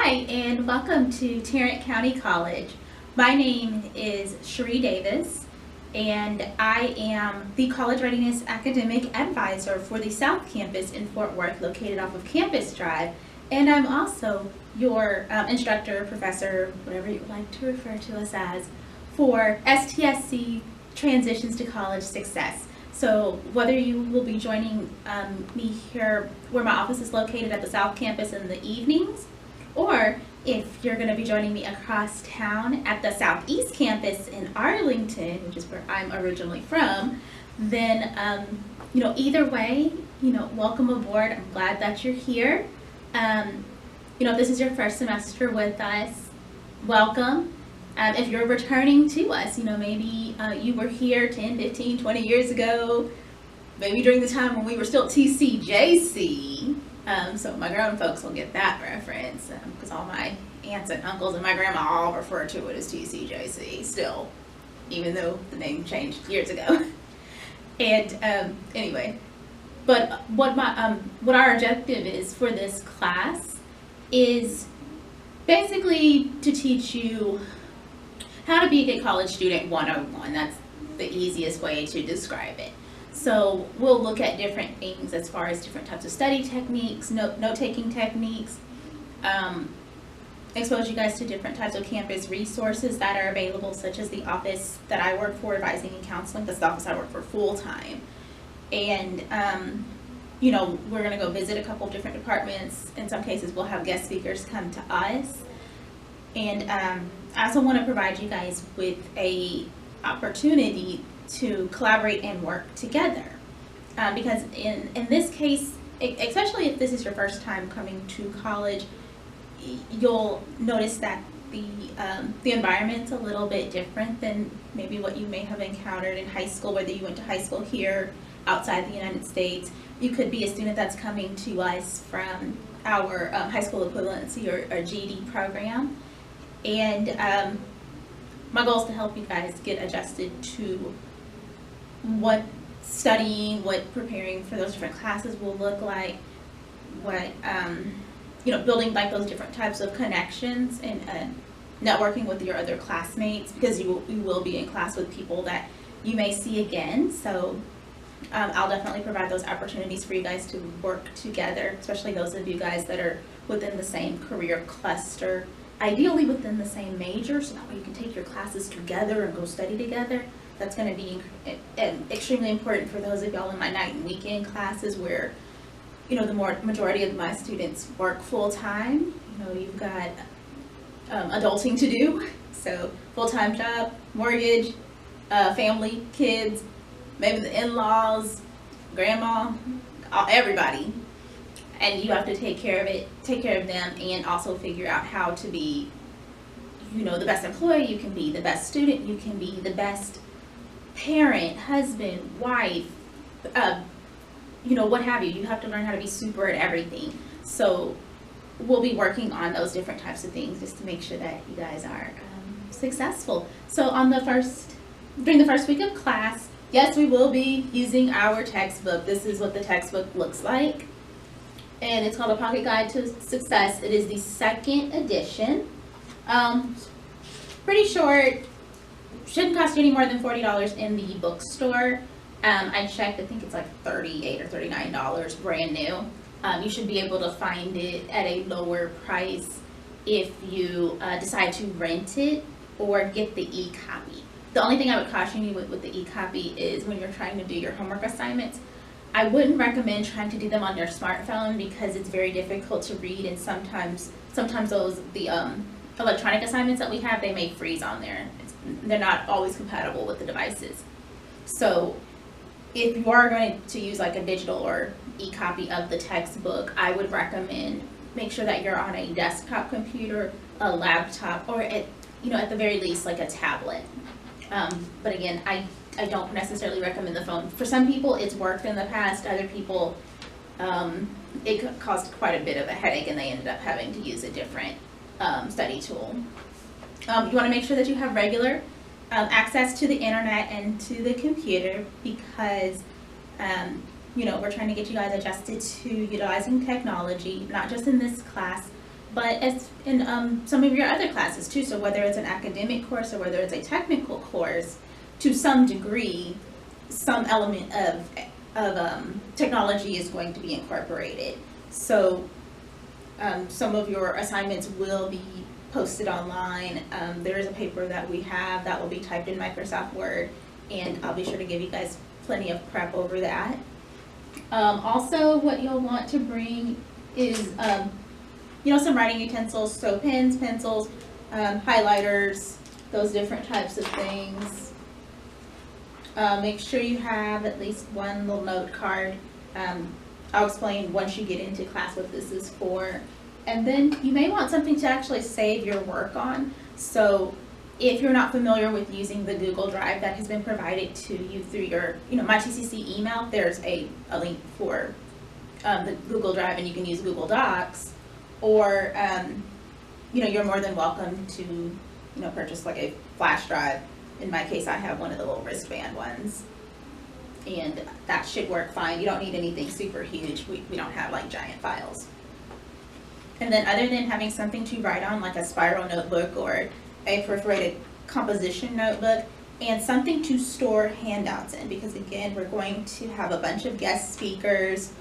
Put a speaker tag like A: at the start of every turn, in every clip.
A: Hi, and welcome to Tarrant County College. My name is Cherie Davis, and I am the College Readiness Academic Advisor for the South Campus in Fort Worth, located off of Campus Drive. And I'm also your instructor, professor, whatever you would like to refer to us as, for STSC Transitions to College Success. So whether you will be joining me here where my office is located at the South Campus in the evenings, or if you're going to be joining me across town at the Southeast Campus in Arlington, which is where I'm originally from, then, either way, welcome aboard. I'm glad that you're here. If this is your first semester with us, welcome. If you're returning to us, maybe you were here 10, 15, 20 years ago, maybe during the time when we were still TCJC. So my grown folks will get that reference because all my aunts and uncles and my grandma all refer to it as TCJC still, even though the name changed years ago. And anyway, but what our objective is for this class is basically to teach you how to be a good college student 101. That's the easiest way to describe it. So we'll look at different things as far as different types of study techniques, note-taking techniques, expose you guys to different types of campus resources that are available, such as the office that I work for, advising and counseling. That's the office I work for full-time. And, we're going to go visit a couple of different departments. In some cases, we'll have guest speakers come to us. And I also want to provide you guys with a opportunity to collaborate and work together, because in this case, especially if this is your first time coming to college, you'll notice that the environment's a little bit different than maybe what you may have encountered in high school, whether you went to high school here, outside the United States. You could be a student that's coming to us from our high school equivalency or GED program, and my goal is to help you guys get adjusted to what studying, what preparing for those different classes will look like, what, building like those different types of connections and networking with your other classmates, because you will be in class with people that you may see again. So I'll definitely provide those opportunities for you guys to work together, especially those of you guys that are within the same career cluster, ideally within the same major, so that way you can take your classes together and go study together. That's going to be extremely important for those of y'all in my night and weekend classes where, the majority of my students work full-time. You've got adulting to do, so full-time job, mortgage, family, kids, maybe the in-laws, grandma, everybody. And you have to take care of them, and also figure out how to be, the best employee you can be, the best student you can be, the best parent, husband, wife, what have you. You have to learn how to be super at everything. So we'll be working on those different types of things just to make sure that you guys are successful. So during the first week of class, yes, we will be using our textbook. This is what the textbook looks like. And it's called A Pocket Guide to Success. It is the second edition. Pretty short. Shouldn't cost you any more than $40 in the bookstore. I checked, I think it's like $38 or $39 brand new. You should be able to find it at a lower price if you decide to rent it or get the e-copy. The only thing I would caution you with the e-copy is when you're trying to do your homework assignments, I wouldn't recommend trying to do them on your smartphone because it's very difficult to read, and sometimes the electronic assignments that we have, they may freeze on there. They're not always compatible with the devices. So if you are going to use like a digital or e-copy of the textbook, I would recommend make sure that you're on a desktop computer, a laptop, or at the very least like a tablet. But again, I don't necessarily recommend the phone. For some people, it's worked in the past. Other people, it caused quite a bit of a headache, and they ended up having to use a different study tool. You want to make sure that you have regular access to the internet and to the computer, because we're trying to get you guys adjusted to utilizing technology, not just in this class, but as in some of your other classes too, so whether it's an academic course or whether it's a technical course, to some degree, some element of technology is going to be incorporated. So some of your assignments will be posted online. There is a paper that we have that will be typed in Microsoft Word, and I'll be sure to give you guys plenty of prep over that. Also, what you'll want to bring is, some writing utensils, so pens, pencils, highlighters, those different types of things. Make sure you have at least one little note card. I'll explain once you get into class what this is for. And then you may want something to actually save your work on. So if you're not familiar with using the Google Drive that has been provided to you through your, My TCC email, there's a link for the Google Drive, and you can use Google Docs, or, you're more than welcome to, purchase like a flash drive. In my case, I have one of the little wristband ones, and that should work fine. You don't need anything super huge. We don't have like giant files. And then other than having something to write on, like a spiral notebook or a perforated composition notebook, and something to store handouts in, because again, we're going to have a bunch of guest speakers.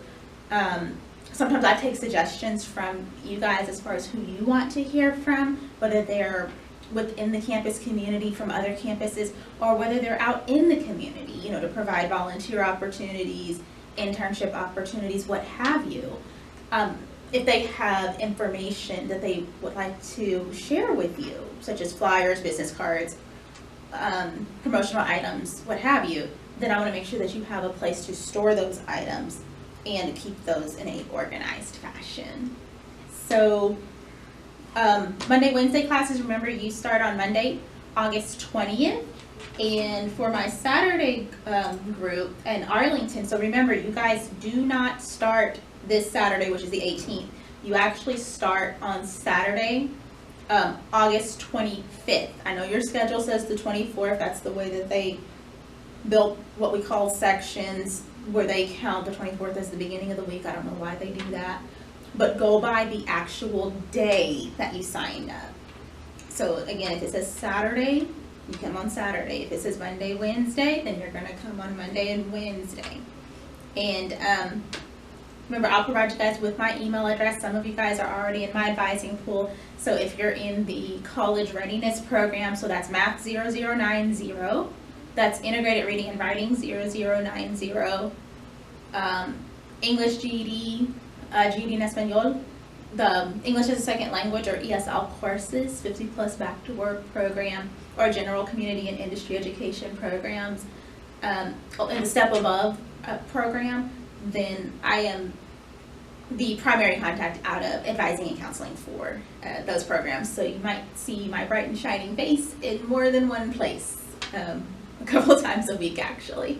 A: Sometimes I take suggestions from you guys as far as who you want to hear from, whether they're within the campus community from other campuses, or whether they're out in the community, to provide volunteer opportunities, internship opportunities, what have you. If they have information that they would like to share with you, such as flyers, business cards, promotional items, what have you, then I want to make sure that you have a place to store those items and keep those in an organized fashion. So Monday, Wednesday classes, remember, you start on Monday, August 20th. And for my Saturday group in Arlington, so remember, you guys do not start this Saturday, which is the 18th. You actually start on Saturday, August 25th. I know your schedule says the 24th. That's the way that they built what we call sections, where they count the 24th as the beginning of the week. I don't know why they do that, but go by the actual day that you signed up. So again, if it says Saturday, you come on Saturday. If it says Monday, Wednesday, then you're going to come on Monday and Wednesday. And remember, I'll provide you guys with my email address. Some of you guys are already in my advising pool. So if you're in the college readiness program, so that's Math 0090, that's Integrated Reading and Writing 0090, English GED, GED en Español, the English as a Second Language or ESL courses, 50 plus back to work program, or general community and industry education programs, in the Step Above program, then I am the primary contact out of advising and counseling for those programs. So you might see my bright and shining face in more than one place, a couple times a week actually.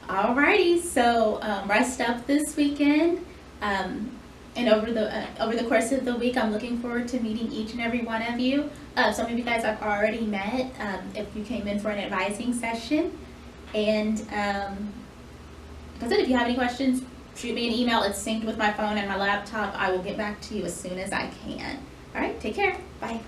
A: Alrighty, so rest up this weekend. And over the course of the week, I'm looking forward to meeting each and every one of you. Some of you guys I've already met if you came in for an advising session. And like I said, if you have any questions, shoot me an email. It's synced with my phone and my laptop. I will get back to you as soon as I can. All right, take care. Bye.